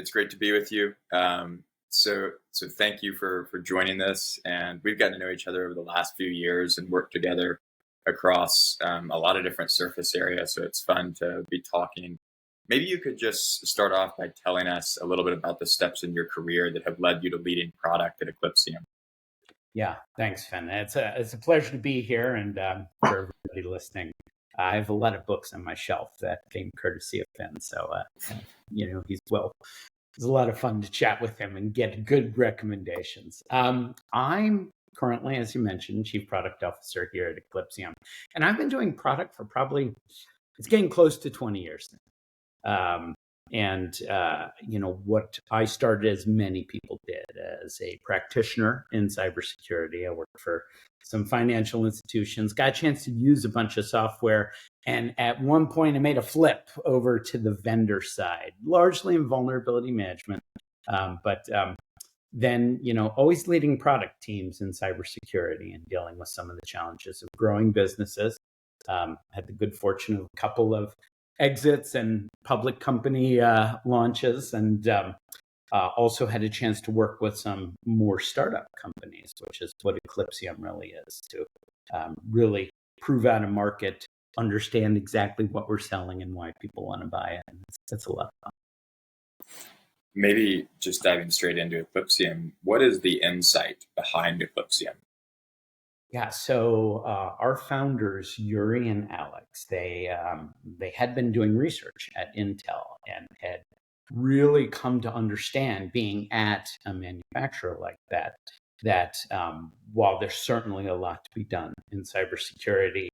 It's great to be with you. So thank you for joining this. And we've gotten to know each other over the last few years and worked together across a lot of different surface areas. So it's fun to be talking. Maybe you could just start off by telling us a little bit about the steps in your career that have led you to leading product at Eclipseum. Yeah, thanks, Finn. It's a pleasure to be here, and for everybody listening, I have a lot of books on my shelf that came courtesy of Finn. So, it's a lot of fun to chat with him and get good recommendations. I'm currently, as you mentioned, Chief Product Officer here at Eclipseum, and I've been doing product for it's getting close to 20 years now. What I started, as many people did, as a practitioner in cybersecurity. I worked for some financial institutions, got a chance to use a bunch of software. And at one point, I made a flip over to the vendor side, largely in vulnerability management. Then, always leading product teams in cybersecurity and dealing with some of the challenges of growing businesses. Had the good fortune of a couple of exits and public company launches, and also had a chance to work with some more startup companies, which is what Eclipseum really is, to really prove out a market, understand exactly what we're selling and why people want to buy it. And it's a lot of fun. Maybe just diving straight into Eclipseum, what is the insight behind Eclipseum? Yeah, so our founders, Yuri and Alex, they had been doing research at Intel and had really come to understand, being at a manufacturer like that while there's certainly a lot to be done in cybersecurity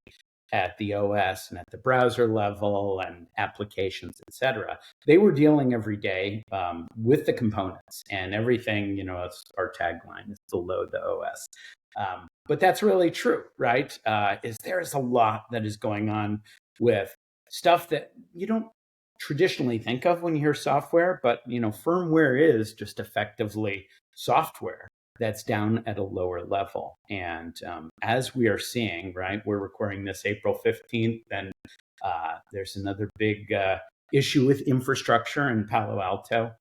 at the OS and at the browser level and applications, et cetera, they were dealing every day with the components and everything. It's our tagline is to load the OS. But that's really true, right? There's a lot that is going on with stuff that you don't traditionally think of when you hear software, but firmware is just effectively software that's down at a lower level. And as we are seeing, right, we're recording this April 15th, and there's another big issue with infrastructure in Palo Alto.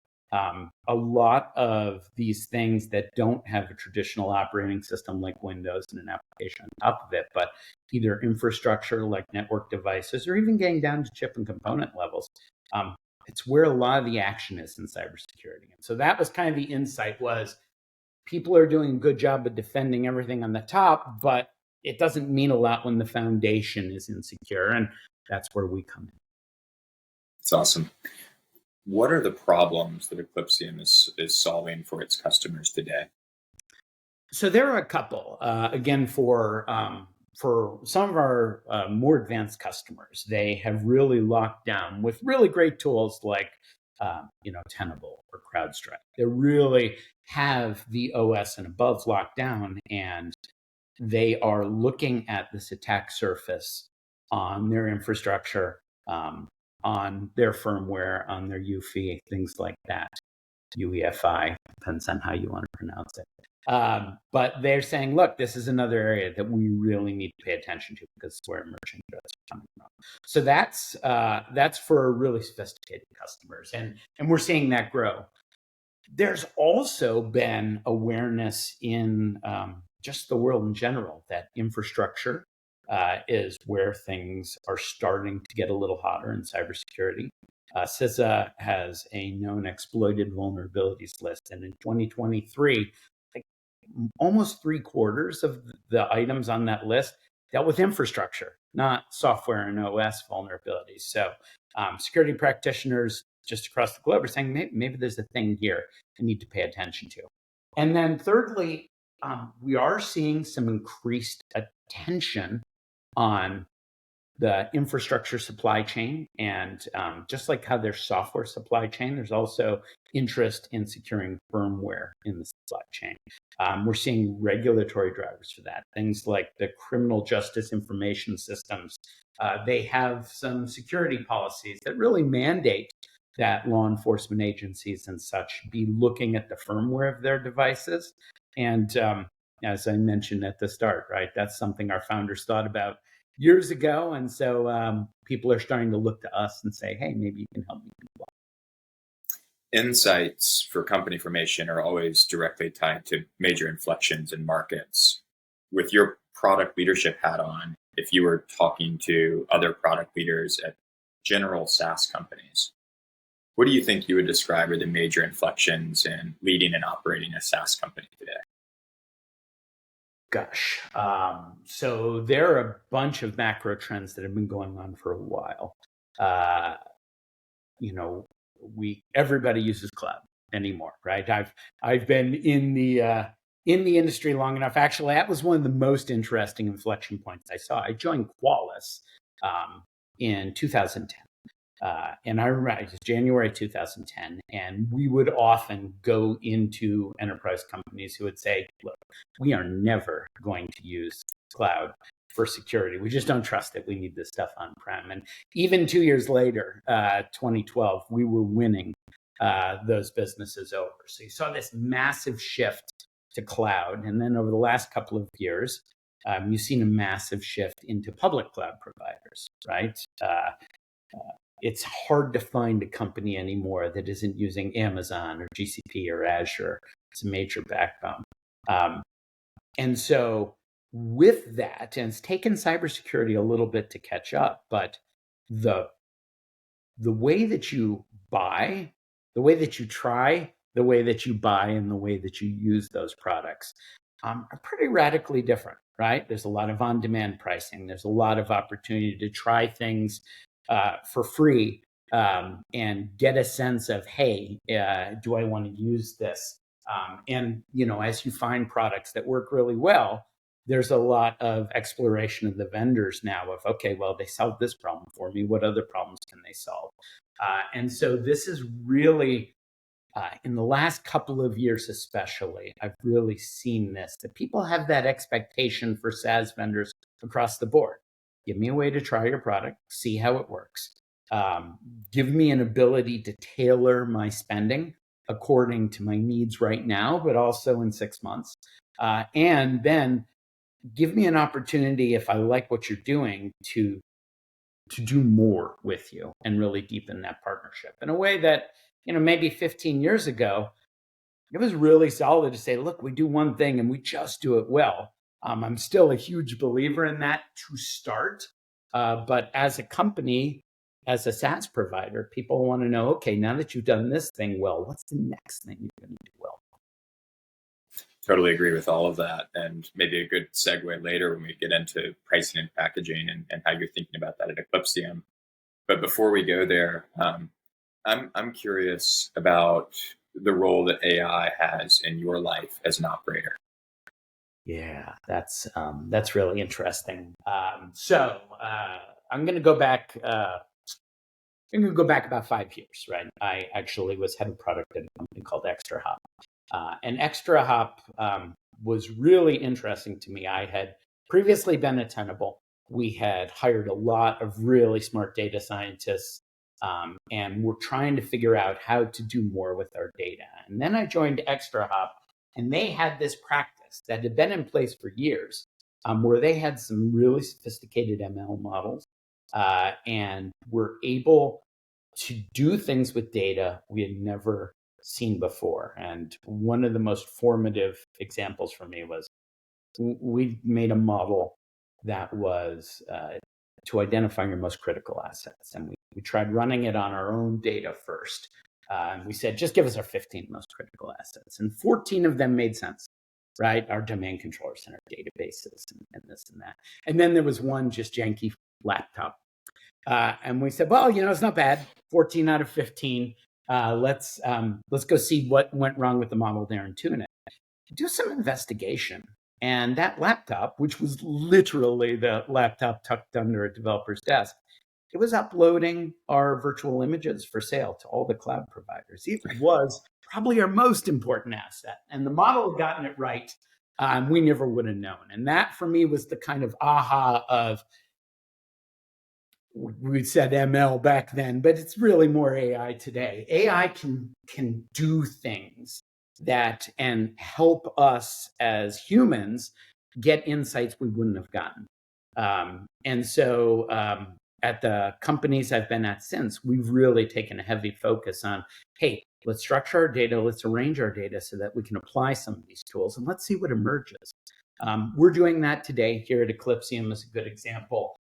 A lot of these things that don't have a traditional operating system like Windows and an application on top of it, but either infrastructure like network devices or even getting down to chip and component levels, it's where a lot of the action is in cybersecurity. And so that was kind of the insight, was people are doing a good job of defending everything on the top, but it doesn't mean a lot when the foundation is insecure. And that's where we come in. It's awesome. What are the problems that Eclipseum is solving for its customers today? So there are a couple. Again, for some of our more advanced customers, they have really locked down with really great tools like Tenable or CrowdStrike. They really have the OS and above locked down, and they are looking at this attack surface on their infrastructure, on their firmware, on their UEFI, things like that. UEFI, depends on how you want to pronounce it. But they're saying, look, this is another area that we really need to pay attention to because it's where emerging threats are coming from. So that's for really sophisticated customers, and we're seeing that grow. There's also been awareness in just the world in general that infrastructure is where things are starting to get a little hotter in cybersecurity. CISA has a known exploited vulnerabilities list, and in 2023, almost 3/4 of the items on that list dealt with infrastructure, not software and OS vulnerabilities. So security practitioners just across the globe are saying, maybe there's a thing here I need to pay attention to. And then thirdly, we are seeing some increased attention on the infrastructure supply chain. And just like how there's software supply chain, there's also interest in securing firmware in the supply chain. We're seeing regulatory drivers for that. Things like the criminal justice information systems. They have some security policies that really mandate that law enforcement agencies and such be looking at the firmware of their devices. And as I mentioned at the start, right, that's something our founders thought about years ago. And so people are starting to look to us and say, hey, maybe you can help me. insights for company formation are always directly tied to major inflections in markets. With your product leadership hat on, if you were talking to other product leaders at general SaaS companies, what do you think you would describe are the major inflections in leading and operating a SaaS company today? Gosh. So there are a bunch of macro trends that have been going on for a while. Uh, you know, everybody uses cloud anymore, right? I've been in the industry long enough. Actually, that was one of the most interesting inflection points I saw. I joined Qualys in 2010. And I remember it was January 2010, and we would often go into enterprise companies who would say, look, we are never going to use cloud for security. We just don't trust it. We need this stuff on-prem. And even 2 years later, 2012, we were winning those businesses over. So you saw this massive shift to cloud. And then over the last couple of years, you've seen a massive shift into public cloud providers, right? It's hard to find a company anymore that isn't using Amazon or GCP or Azure. It's a major backbone. And so with that, and it's taken cybersecurity a little bit to catch up, but the way that you buy, the way that you try, the way that you buy, and the way that you use those products are pretty radically different, right? There's a lot of on-demand pricing. There's a lot of opportunity to try things for free and get a sense of, hey, do I want to use this? And as you find products that work really well, there's a lot of exploration of the vendors now of, okay, well, they solved this problem for me. What other problems can they solve? And so this is really, in the last couple of years especially, I've really seen this, that people have that expectation for SaaS vendors across the board. Give me a way to try your product, see how it works. Give me an ability to tailor my spending according to my needs right now, but also in 6 months. And then give me an opportunity, if I like what you're doing, to do more with you and really deepen that partnership in a way that, maybe 15 years ago, it was really solid to say, look, we do one thing and we just do it well. I'm still a huge believer in that to start. But as a company, as a SaaS provider, people want to know, okay, now that you've done this thing well, what's the next thing you're going to do well? Totally agree with all of that. And maybe a good segue later when we get into pricing and packaging and how you're thinking about that at Eclipseum. But before we go there, I'm curious about the role that AI has in your life as an operator. Yeah, that's really interesting. So I'm going to go back. I'm going to go back about 5 years, right? I actually was head of product at a company called ExtraHop. And ExtraHop was really interesting to me. I had previously been at Tenable. We had hired a lot of really smart data scientists, and we're trying to figure out how to do more with our data. And then I joined ExtraHop, and they had this practice that had been in place for years, where they had some really sophisticated ML models, and were able to do things with data we had never seen before. And one of the most formative examples for me was we made a model that was to identify your most critical assets. And we tried running it on our own data first. And we said, just give us our 15 most critical assets. And 14 of them made sense, right? Our domain controllers and our databases and this and that. And then there was one just janky laptop. And we said, well, it's not bad. 14 out of 15. Let's go see what went wrong with the model there and tune it. Do some investigation. And that laptop, which was literally the laptop tucked under a developer's desk, it was uploading our virtual images for sale to all the cloud providers. It was probably our most important asset. And the model had gotten it right. We never would have known. And that for me was the kind of aha of, we said ML back then, but it's really more AI today. AI can do things that and help us as humans get insights we wouldn't have gotten. And so at the companies I've been at since, we've really taken a heavy focus on, hey, let's structure our data, let's arrange our data so that we can apply some of these tools, and let's see what emerges. We're doing that today here at Eclipseum as a good example.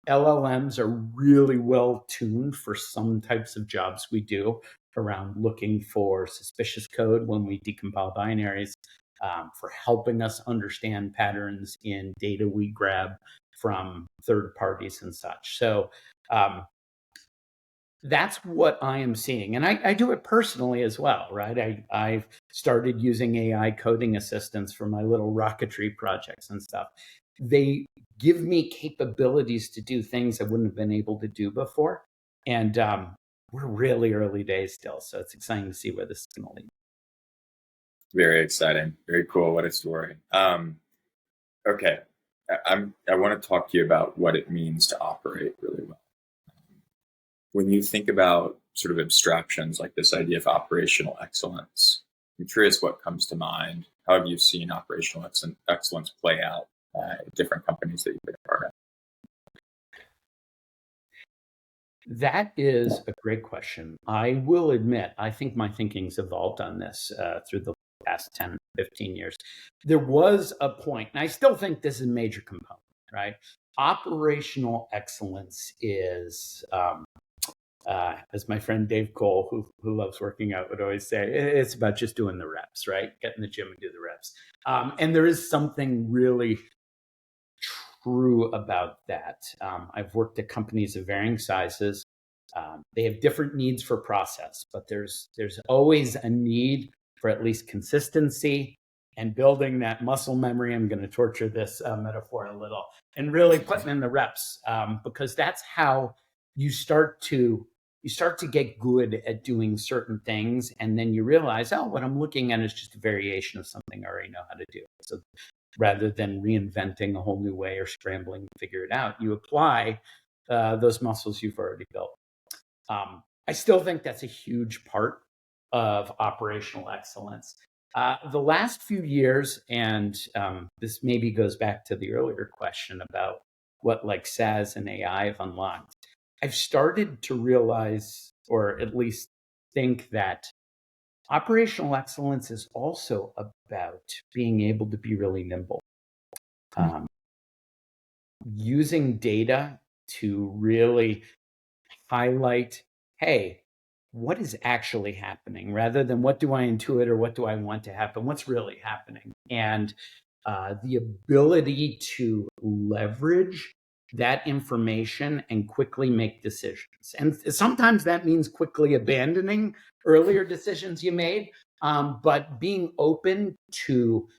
LLMs are really well tuned for some types of jobs we do around looking for suspicious code when we decompile binaries, for helping us understand patterns in data we grab from third parties and such. So that's what I am seeing. And I do it personally as well, right? I've started using AI coding assistants for my little rocketry projects and stuff. They give me capabilities to do things I wouldn't have been able to do before. And we're really early days still. So it's exciting to see where this is going to lead. Very exciting. Very cool. What a story. Okay. I want to talk to you about what it means to operate really well. When you think about sort of abstractions like this idea of operational excellence, I'm curious what comes to mind. How have you seen operational excellence play out at different companies that you've been a part of? That is a great question. I will admit, I think my thinking's evolved on this through the past 10, 15 years. There was a point, and I still think this is a major component, right? Operational excellence is, as my friend Dave Cole, who loves working out, would always say, it's about just doing the reps, right? Get in the gym and do the reps. And there is something really true about that. I've worked at companies of varying sizes. They have different needs for process, but there's always a need for at least consistency and building that muscle memory. I'm going to torture this metaphor a little, and really putting in the reps, because that's how you start to get good at doing certain things, and then you realize, oh, what I'm looking at is just a variation of something I already know how to do. So rather than reinventing a whole new way or scrambling to figure it out, you apply those muscles you've already built. I still think that's a huge part of operational excellence. The last few years, and this maybe goes back to the earlier question about what like SaaS and AI have unlocked, I've started to realize, or at least think, that operational excellence is also about being able to be really nimble. Using data to really highlight, hey, what is actually happening, rather than what do I intuit or what do I want to happen, what's really happening. And the ability to leverage that information and quickly make decisions. And sometimes that means quickly abandoning earlier decisions you made, but being open to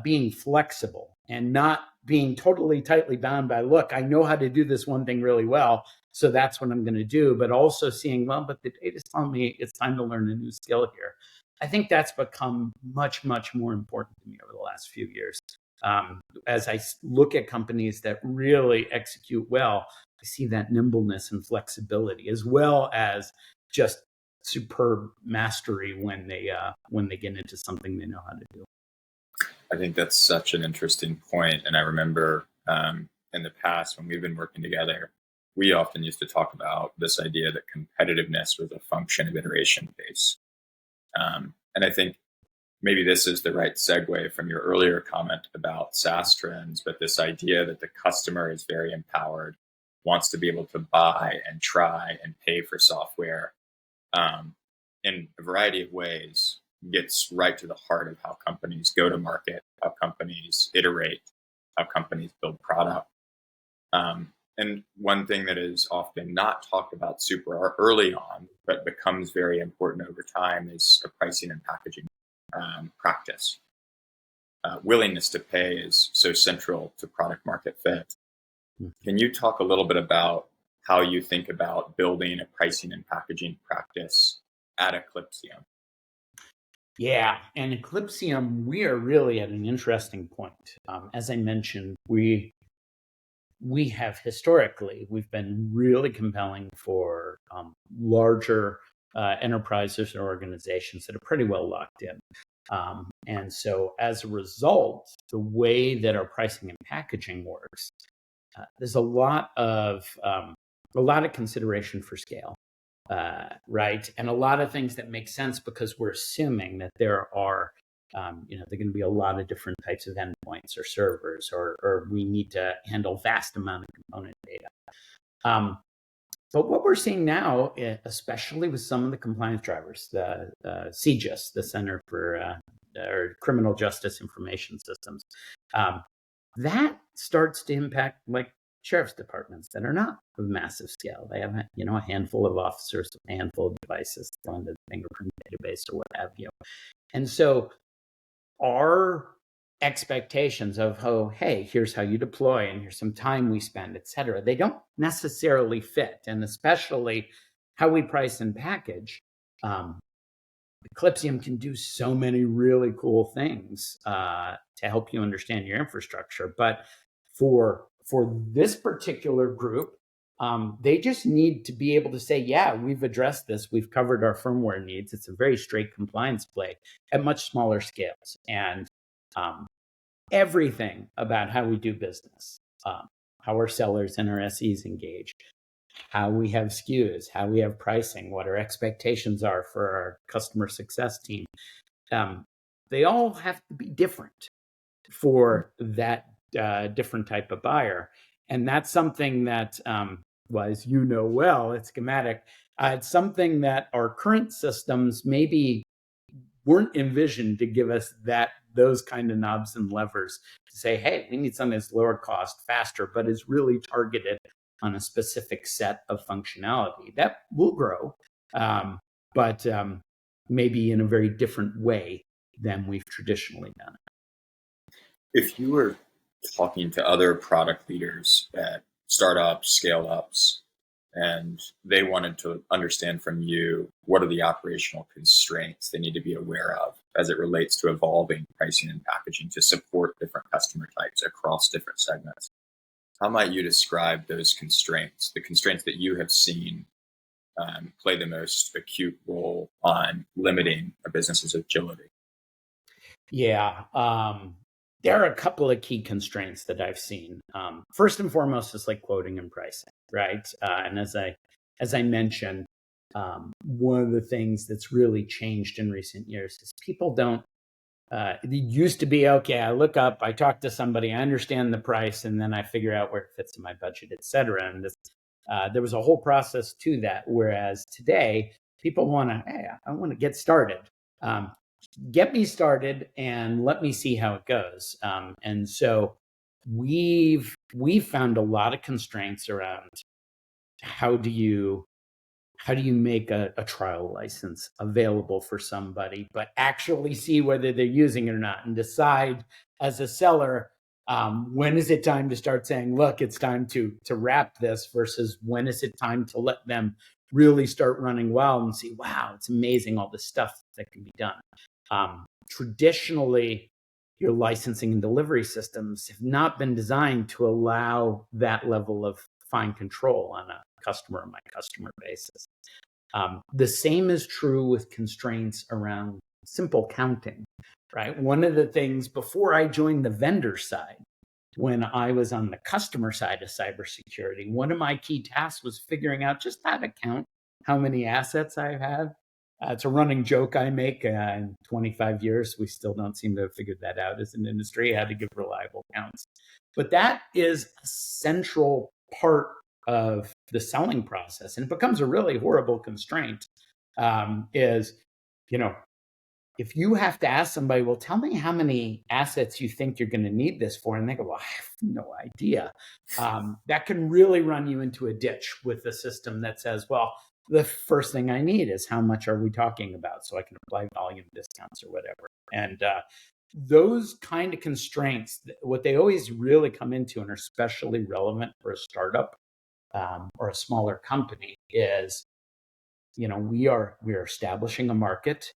being flexible and not being totally tightly bound by, look, I know how to do this one thing really well, so that's what I'm going to do, but also seeing, well, but the data's telling me it's time to learn a new skill here. I think that's become much, much more important to me over the last few years. As I look at companies that really execute well, I see that nimbleness and flexibility, as well as just superb mastery when they get into something they know how to do. I think that's such an interesting point. And I remember in the past when we've been working together, we often used to talk about this idea that competitiveness was a function of iteration pace. And I think maybe this is the right segue from your earlier comment about SaaS trends, but this idea that the customer is very empowered, wants to be able to buy and try and pay for software in a variety of ways, gets right to the heart of how companies go to market, how companies iterate, how companies build product. And one thing that is often not talked about super early on, but becomes very important over time, is a pricing and packaging practice. Willingness to pay is so central to product market fit. Can you talk a little bit about how you think about building a pricing and packaging practice at Eclipseum? Yeah, and Eclipseum, we are really at an interesting point. As I mentioned, we have historically, we've been really compelling for larger enterprises or organizations that are pretty well locked in. And so as a result, the way that our pricing and packaging works, there's a lot of consideration for scale. right? And a lot of things that make sense because we're assuming that there are, there are going to be a lot of different types of endpoints or servers, or we need to handle vast amount of component data. But what we're seeing now, especially with some of the compliance drivers, the CJIS, the Center for or Criminal Justice Information Systems, that starts to impact like sheriff's departments that are not of massive scale. They have a handful of officers, a handful of devices on the fingerprint database or what have you. And so our expectations of, oh, hey, here's how you deploy and here's some time we spend, et cetera, they don't necessarily fit. And especially how we price and package. Eclipseum can do so many really cool things to help you understand your infrastructure. But for this particular group, they just need to be able to say, yeah, we've addressed this. We've covered our firmware needs. It's a very straight compliance play at much smaller scales. And everything about how we do business, how our sellers and our SEs engage, how we have SKUs, how we have pricing, what our expectations are for our customer success team. They all have to be different for that different type of buyer. And that's something that, well, as you know well, it's schematic. It's something that our current systems maybe weren't envisioned to give us those kind of knobs and levers to say, hey, we need something that's lower cost, faster, but is really targeted on a specific set of functionality. That will grow, but maybe in a very different way than we've traditionally done it. If you were talking to other product leaders at startups, scale-ups, and they wanted to understand from you what are the operational constraints they need to be aware of as it relates to evolving pricing and packaging to support different customer types across different segments, how might you describe those constraints, the constraints that you have seen play the most acute role on limiting a business's agility? Yeah. There are a couple of key constraints that I've seen. First and foremost is like quoting and pricing, right? And as I mentioned, one of the things that's really changed in recent years is people don't. It used to be, okay, I look up, I talk to somebody, I understand the price, and then I figure out where it fits in my budget, et cetera. And there was a whole process to that. Whereas today, people want to, hey, I want to get started. Get me started and let me see how it goes. And so we've found a lot of constraints around how do you make a trial license available for somebody, but actually see whether they're using it or not, and decide as a seller, when is it time to start saying, look, it's time to wrap this, versus when is it time to let them really start running wild and see, wow, it's amazing all this stuff that can be done. Traditionally, your licensing and delivery systems have not been designed to allow that level of fine control on a customer by customer basis. The same is true with constraints around simple counting, right? One of the things before I joined the vendor side, when I was on the customer side of cybersecurity, one of my key tasks was figuring out just how to count how many assets I have. It's a running joke I make. In 25 years, we still don't seem to have figured that out as an industry, how to give reliable counts. But that is a central part of the selling process, and it becomes a really horrible constraint. Is, if you have to ask somebody, well, tell me how many assets you think you're going to need this for, and they go, well, I have no idea. That can really run you into a ditch with a system that says, well, the first thing I need is how much are we talking about, so I can apply volume discounts or whatever. And those kind of constraints, what they always really come into and are especially relevant for a startup or a smaller company is, we are establishing a market.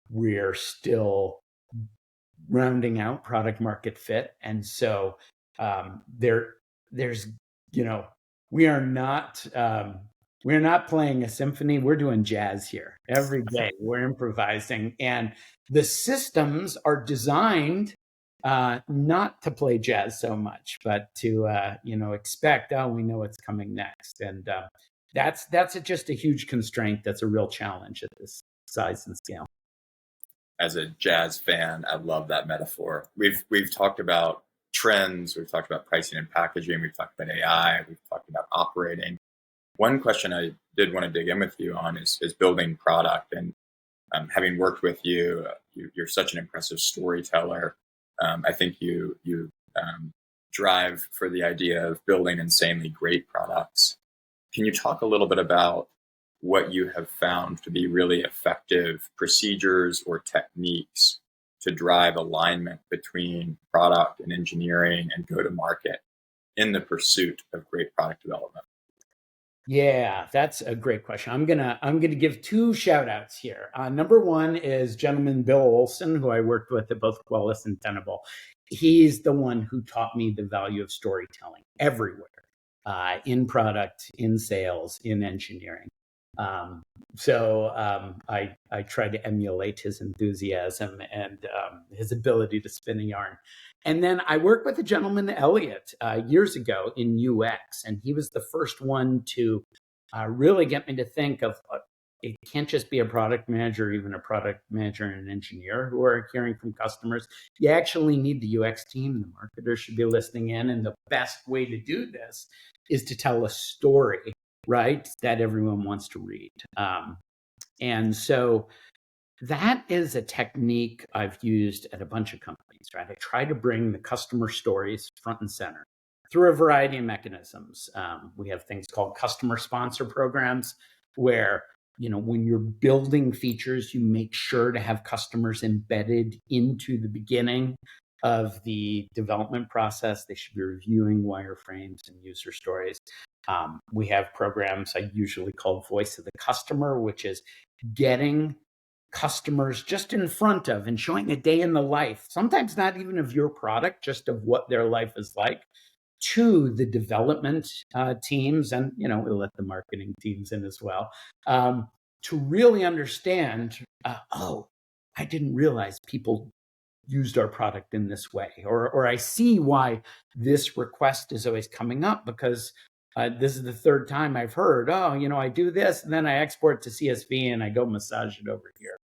We're still rounding out product market fit, and so there's we are not we're not playing a symphony. We're doing jazz here every day. We're improvising, and the systems are designed not to play jazz so much, but to expect, oh, we know what's coming next. And that's just a huge constraint. That's a real challenge at this size and scale. As a jazz fan, I love that metaphor. We've talked about trends, we've talked about pricing and packaging, we've talked about AI, we've talked about operating. One question I did want to dig in with you on is building product. And having worked with you, you're such an impressive storyteller. I think you drive for the idea of building insanely great products. Can you talk a little bit about what you have found to be really effective procedures or techniques to drive alignment between product and engineering and go-to-market in the pursuit of great product development? Yeah, that's a great question. I'm gonna give two shout outs here. Number one is gentleman Bill Olson, who I worked with at both Qualys and Tenable. He's the one who taught me the value of storytelling everywhere, in product, in sales, in engineering. I try to emulate his enthusiasm and his ability to spin a yarn. And then I worked with a gentleman, Elliot, years ago in UX, and he was the first one to really get me to think of it can't just be a product manager, even a product manager and an engineer who are hearing from customers. You actually need the UX team. The marketers should be listening in. And the best way to do this is to tell a story, right, that everyone wants to read. And so that is a technique I've used at a bunch of companies, right? I try to bring the customer stories front and center through a variety of mechanisms. We have things called customer sponsor programs where, when you're building features, you make sure to have customers embedded into the beginning of the development process. They should be reviewing wireframes and user stories. We have programs I usually call Voice of the Customer, which is getting customers just in front of and showing a day in the life, sometimes not even of your product, just of what their life is like, to the development teams, and we'll let the marketing teams in as well, to really understand, I didn't realize people used our product in this way, or I see why this request is always coming up, because this is the third time I've heard, I do this and then I export to CSV and I go massage it over here.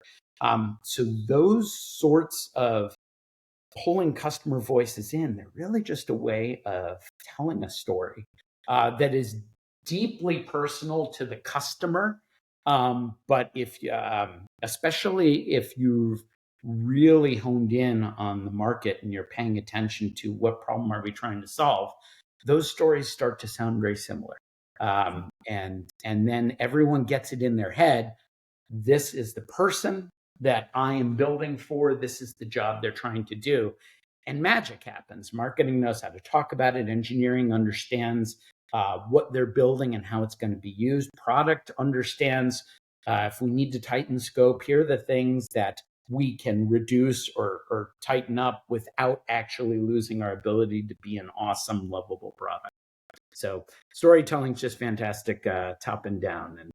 So those sorts of pulling customer voices in, they're really just a way of telling a story that is deeply personal to the customer. But especially if you've really honed in on the market and you're paying attention to what problem are we trying to solve, those stories start to sound very similar. And then everyone gets it in their head. This is the person that I am building for. This is the job they're trying to do. And magic happens. Marketing knows how to talk about it. Engineering understands what they're building and how it's going to be used. Product understands if we need to tighten scope, here are the things that we can reduce or tighten up without actually losing our ability to be an awesome, lovable product. So storytelling is just fantastic, top and down. And,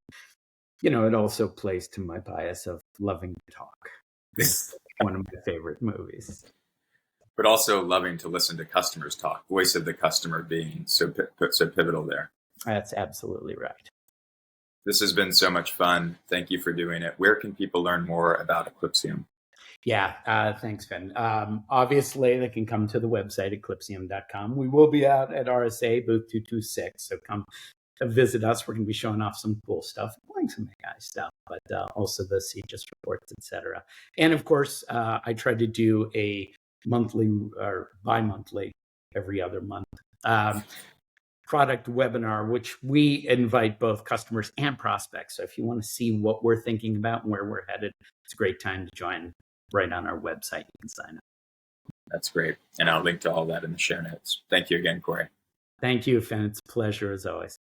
it also plays to my bias of loving to talk. It's one of my favorite movies. But also loving to listen to customers talk, voice of the customer being so pivotal there. That's absolutely right. This has been so much fun. Thank you for doing it. Where can people learn more about Eclypseum? Yeah, thanks, Finn. Obviously, they can come to the website, eclipseum.com. We will be out at RSA booth 226, so come visit us. We're going to be showing off some cool stuff, including some AI stuff, but also the CGIS reports, etc. And of course, I try to do a monthly or bi-monthly, every other month, product webinar, which we invite both customers and prospects. So if you want to see what we're thinking about and where we're headed, it's a great time to join. Right on our website, you can sign up. That's great. And I'll link to all that in the show notes. Thank you again, Corey. Thank you, Finn. It's a pleasure as always.